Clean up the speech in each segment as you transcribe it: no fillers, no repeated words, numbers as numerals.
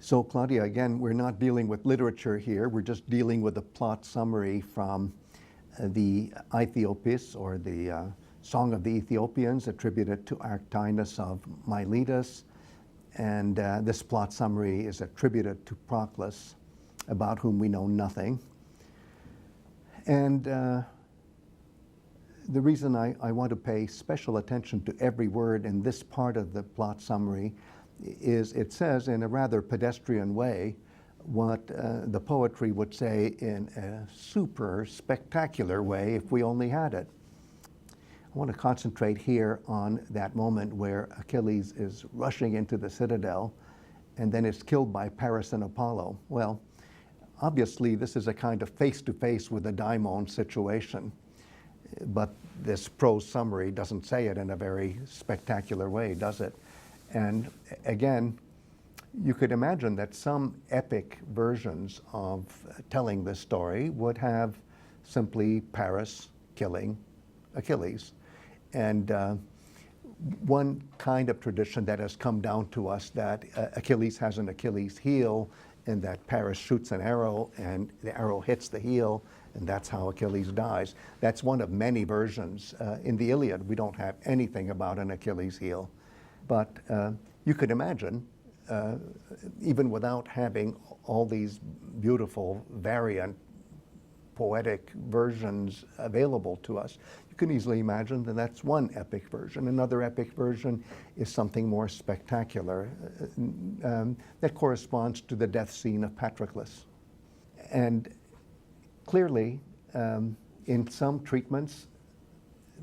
So Claudia, again, we're not dealing with literature here. We're just dealing with a plot summary from the Aithiopis, or the Song of the Ethiopians, attributed to Arctinus of Miletus. And this plot summary is attributed to Proclus, about whom we know nothing. And the reason I want to pay special attention to every word in this part of the plot summary is it says in a rather pedestrian way what the poetry would say in a super spectacular way if we only had it. I want to concentrate here on that moment where Achilles is rushing into the citadel and then is killed by Paris and Apollo. Well, obviously this is a kind of face-to-face with a daimōn situation, but this prose summary doesn't say it in a very spectacular way, does it? And again, you could imagine that some epic versions of telling this story would have simply Paris killing Achilles. And one kind of tradition that has come down to us, that Achilles has an Achilles heel, and that Paris shoots an arrow and the arrow hits the heel, and that's how Achilles dies. That's one of many versions. In the Iliad, we don't have anything about an Achilles heel. But you could imagine, even without having all these beautiful variant poetic versions available to us, you can easily imagine that that's one epic version. Another epic version is something more spectacular that corresponds to the death scene of Patroklos. And clearly, in some treatments,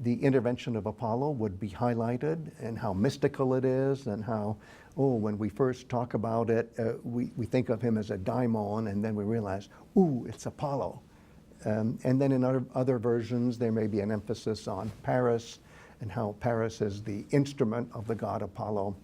the intervention of Apollo would be highlighted, and how mystical it is, and how, when we first talk about it, we think of him as a daimōn, and then we realize, it's Apollo. And then in other versions, there may be an emphasis on Paris, and how Paris is the instrument of the god Apollo.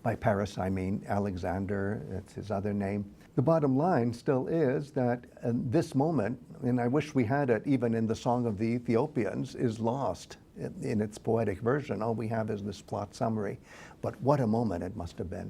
By Paris, I mean Alexander, that's his other name. The bottom line still is that this moment, and I wish we had it even in the Song of the Ethiopians, is lost in its poetic version. All we have is this plot summary. But what a moment it must have been.